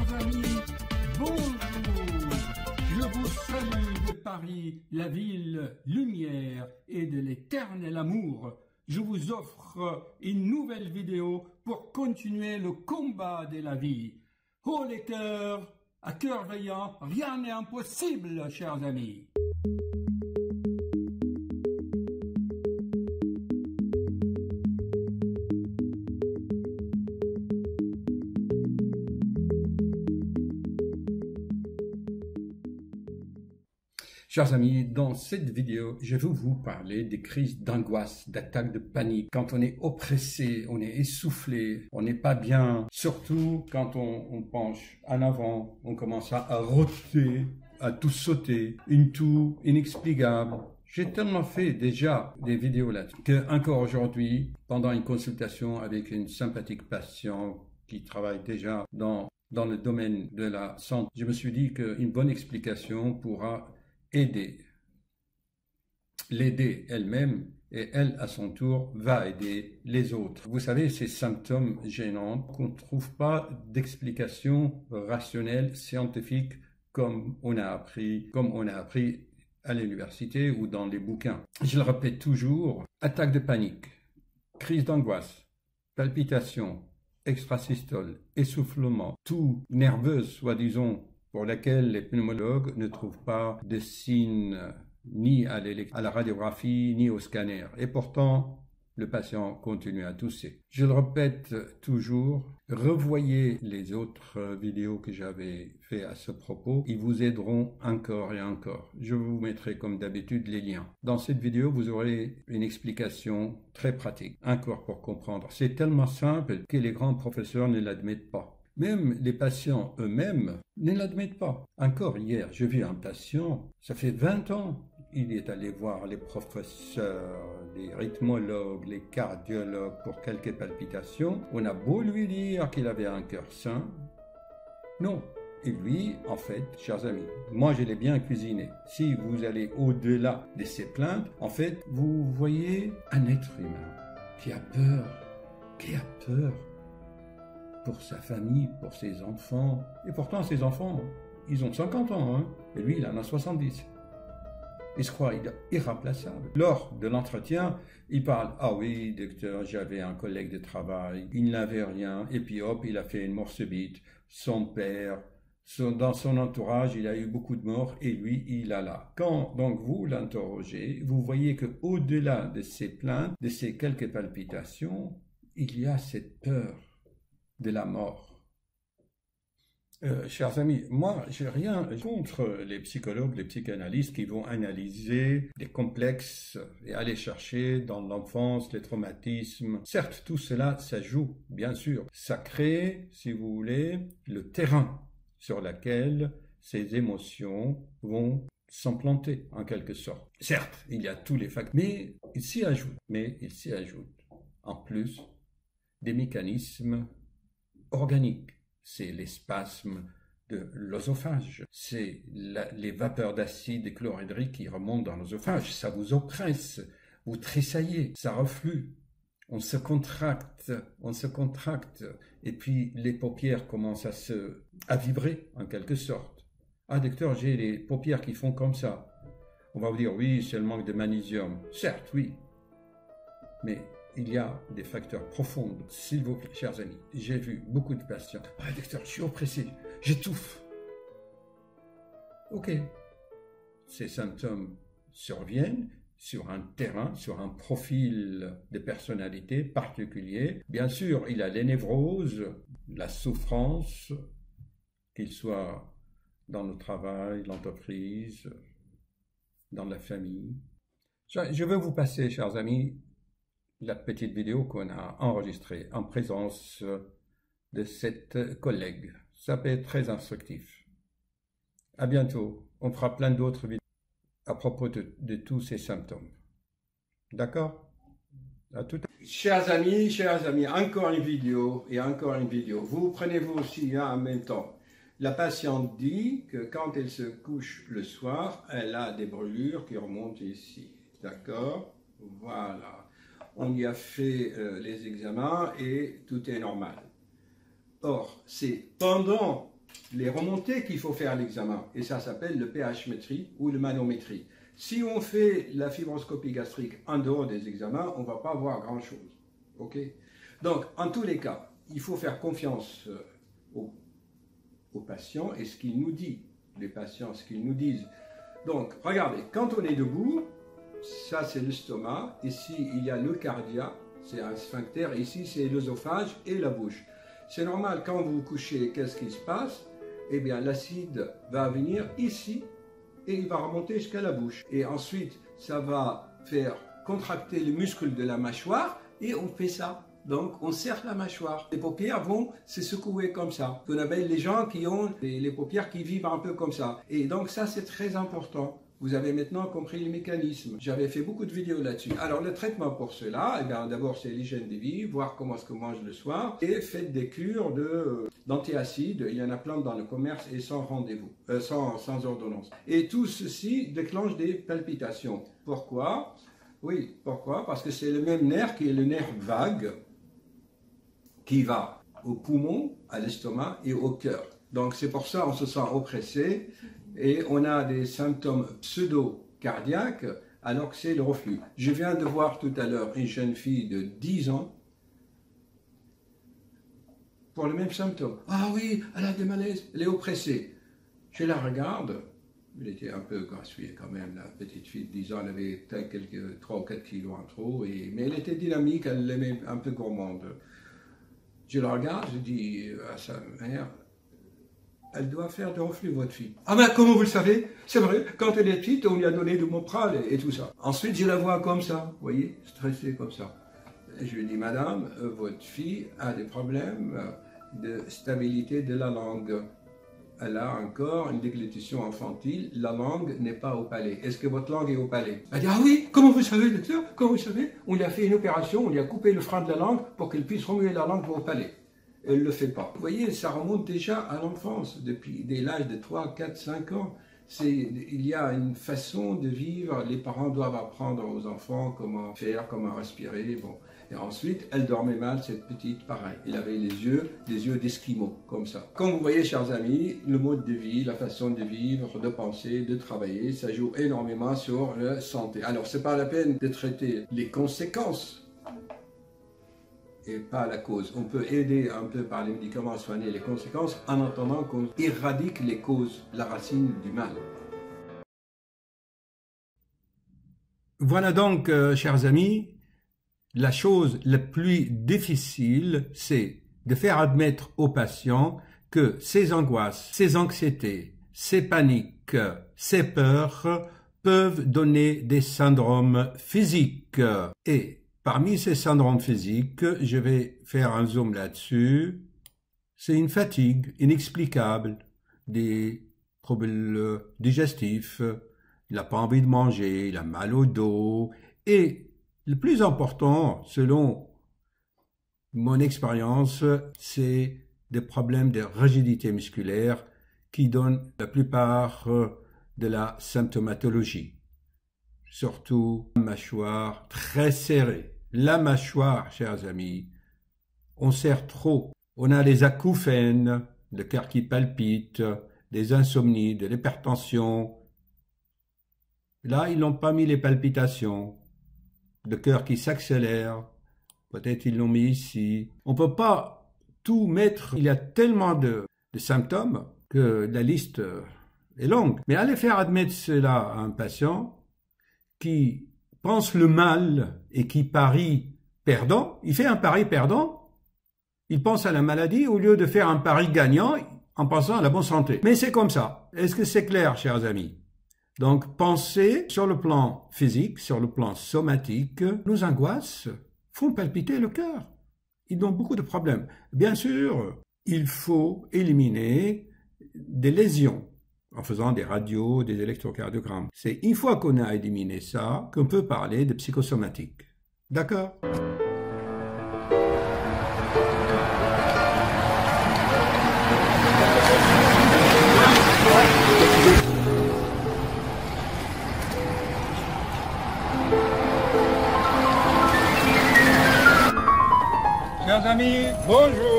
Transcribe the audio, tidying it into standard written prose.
Chers amis, bonjour. Je vous salue de Paris, la ville lumière et de l'éternel amour. Je vous offre une nouvelle vidéo pour continuer le combat de la vie. Oh les cœurs, à cœur veillant, rien n'est impossible, chers amis. Chers amis, dans cette vidéo, je vais vous parler des crises d'angoisse, d'attaques de panique. Quand on est oppressé, on est essoufflé, on n'est pas bien. Surtout quand on penche en avant, on commence à roter, à tout sauter, une toux inexplicable. J'ai tellement fait déjà des vidéos là-dessus que encore aujourd'hui, pendant une consultation avec une sympathique patiente qui travaille déjà dans le domaine de la santé, je me suis dit qu'une bonne explication pourra l'aider elle-même et elle, à son tour, va aider les autres. Vous savez, ces symptômes gênants qu'on ne trouve pas d'explication rationnelle, scientifique, comme on a appris à l'université ou dans les bouquins. Je le répète toujours, attaque de panique, crise d'angoisse, palpitations, extrasystole, essoufflement, toux nerveuse, soi-disant, pour laquelle les pneumologues ne trouvent pas de signes ni à la radiographie ni au scanner. Et pourtant, le patient continue à tousser. Je le répète toujours, revoyez les autres vidéos que j'avais fait à ce propos. Ils vous aideront encore et encore. Je vous mettrai comme d'habitude les liens. Dans cette vidéo, vous aurez une explication très pratique, encore pour comprendre. C'est tellement simple que les grands professeurs ne l'admettent pas. Même les patients eux-mêmes ne l'admettent pas. Encore hier, j'ai vu un patient, ça fait 20 ans, il est allé voir les professeurs, les rythmologues, les cardiologues pour quelques palpitations. On a beau lui dire qu'il avait un cœur sain. Non. Et lui, en fait, chers amis, moi je l'ai bien cuisiné. Si vous allez au-delà de ces plaintes, en fait, vous voyez un être humain qui a peur pour sa famille, pour ses enfants. Et pourtant, ses enfants, ils ont 50 ans, hein, et lui, il en a 70. Il se croit irremplaçable. Lors de l'entretien, il parle « Ah oui, docteur, j'avais un collègue de travail, il n'avait rien, et puis hop, il a fait une mort subite. Son père, dans son entourage, il a eu beaucoup de morts, et lui, il a là. » Quand donc vous l'interrogez, vous voyez qu'au-delà de ces plaintes, de ces quelques palpitations, il y a cette peur de la mort. Chers amis, moi, j'ai rien contre les psychologues, les psychanalystes qui vont analyser des complexes et aller chercher dans l'enfance les traumatismes. Certes, tout cela, ça joue, bien sûr. Ça crée, si vous voulez, le terrain sur lequel ces émotions vont s'implanter, en quelque sorte. Certes, il y a tous les facteurs, mais il s'y ajoute, en plus, des mécanismes organiques. C'est les spasmes de l'œsophage, c'est les vapeurs d'acide chlorhydrique qui remontent dans l'œsophage, ça vous oppresse, vous tressaillez, ça reflue, on se contracte, et puis les paupières commencent à vibrer en quelque sorte. Ah docteur, j'ai les paupières qui font comme ça. On va vous dire oui, c'est le manque de magnésium. Certes, oui, mais il y a des facteurs profonds. S'il vous plaît, chers amis, j'ai vu beaucoup de patients. « Ah, docteur, je suis oppressé, j'étouffe. » Ok. Ces symptômes surviennent sur un terrain, sur un profil de personnalité particulier. Bien sûr, il y a les névroses, la souffrance, qu'il soit dans le travail, l'entreprise, dans la famille. Je vais vous passer, chers amis, la petite vidéo qu'on a enregistrée en présence de cette collègue. Ça peut être très instructif. À bientôt. On fera plein d'autres vidéos à propos de tous ces symptômes. D'accord? À tout à l'heure. Chers amis, encore une vidéo et encore une vidéo. Vous prenez-vous aussi en même temps. La patiente dit que quand elle se couche le soir, elle a des brûlures qui remontent ici. D'accord? Voilà. On y a fait les examens et tout est normal. Or, c'est pendant les remontées qu'il faut faire à l'examen. Et ça s'appelle le pH-métrie ou le manométrie. Si on fait la fibroscopie gastrique en dehors des examens, on ne va pas voir grand-chose. Okay? Donc, en tous les cas, il faut faire confiance aux patients et ce qu'ils nous disent. Les patients, ce qu'ils nous disent. Donc, regardez, quand on est debout, ça c'est l'estomac. Ici, il y a le cardia, c'est un sphincter. Ici, c'est l'œsophage et la bouche. C'est normal, quand vous vous couchez, qu'est-ce qui se passe? Eh bien, l'acide va venir ici et il va remonter jusqu'à la bouche. Et ensuite, ça va faire contracter les muscles de la mâchoire et on fait ça. Donc, on serre la mâchoire. Les paupières vont se secouer comme ça. On appelle les gens qui ont les paupières qui vivent un peu comme ça. Et donc, ça, c'est très important. Vous avez maintenant compris les mécanismes. J'avais fait beaucoup de vidéos là-dessus. Alors, le traitement pour cela, eh bien, d'abord, c'est l'hygiène de vie, voir comment est-ce qu'on mange le soir, et faites des cures d'antiacides. Il y en a plein dans le commerce et sans rendez-vous, sans ordonnance. Et tout ceci déclenche des palpitations. Pourquoi? Oui, pourquoi? Parce que c'est le même nerf qui est le nerf vague, qui va au poumon, à l'estomac et au cœur. Donc, c'est pour ça qu'on se sent oppressé. Et on a des symptômes pseudo-cardiaques alors que c'est le reflux. Je viens de voir tout à l'heure une jeune fille de 10 ans pour le même symptôme. Ah oui, elle a des malaises, elle est oppressée. Je la regarde, elle était un peu grassouillée quand même, la petite fille de 10 ans, elle avait quelques 3 ou 4 kilos en trop, mais elle était dynamique, elle l'aimait un peu gourmande. Je la regarde, je dis à sa mère, elle doit faire du reflux, votre fille. Ah ben, comment vous le savez? C'est vrai, quand elle est petite, on lui a donné du Mopril et tout ça. Ensuite, je la vois comme ça, vous voyez, stressée comme ça. Et je lui dis, madame, votre fille a des problèmes de stabilité de la langue. Elle a encore une déglutition infantile, la langue n'est pas au palais. Est-ce que votre langue est au palais? Elle dit, ah oui, comment vous savez, docteur? Comment vous savez? On lui a fait une opération, on lui a coupé le frein de la langue pour qu'elle puisse remuer la langue au palais. Elle ne le fait pas. Vous voyez, ça remonte déjà à l'enfance, depuis dès l'âge de 3, 4, 5 ans. Il y a une façon de vivre, les parents doivent apprendre aux enfants comment faire, comment respirer. Bon. Et ensuite, elle dormait mal, cette petite, pareil. Elle avait les yeux d'esquimau, comme ça. Comme vous voyez, chers amis, le mode de vie, la façon de vivre, de penser, de travailler, ça joue énormément sur la santé. Alors, ce n'est pas la peine de traiter les conséquences et pas la cause. On peut aider un peu par les médicaments à soigner les conséquences en attendant qu'on éradique les causes, la racine du mal. Voilà donc, chers amis, la chose la plus difficile, c'est de faire admettre aux patients que ces angoisses, ces anxiétés, ces paniques, ces peurs peuvent donner des syndromes physiques. Et parmi ces syndromes physiques, je vais faire un zoom là-dessus. C'est une fatigue inexplicable, des troubles digestifs, il n'a pas envie de manger, il a mal au dos. Et le plus important, selon mon expérience, c'est des problèmes de rigidité musculaire qui donnent la plupart de la symptomatologie. Surtout la mâchoire très serrée. La mâchoire, chers amis, on serre trop. On a les acouphènes, le cœur qui palpite, des insomnies, de l'hypertension. Là, ils n'ont pas mis les palpitations, le cœur qui s'accélère. Peut-être ils l'ont mis ici. On ne peut pas tout mettre. Il y a tellement de symptômes que la liste est longue. Mais allez faire admettre cela à un patient qui pense le mal et qui parie perdant, il fait un pari perdant, il pense à la maladie au lieu de faire un pari gagnant en pensant à la bonne santé. Mais c'est comme ça. Est-ce que c'est clair, chers amis? Donc, pensez sur le plan physique, sur le plan somatique, nos angoisses font palpiter le cœur. Ils ont beaucoup de problèmes. Bien sûr, il faut éliminer des lésions en faisant des radios, des électrocardiogrammes. C'est une fois qu'on a éliminé ça qu'on peut parler de psychosomatique. D'accord? Chers amis, bonjour!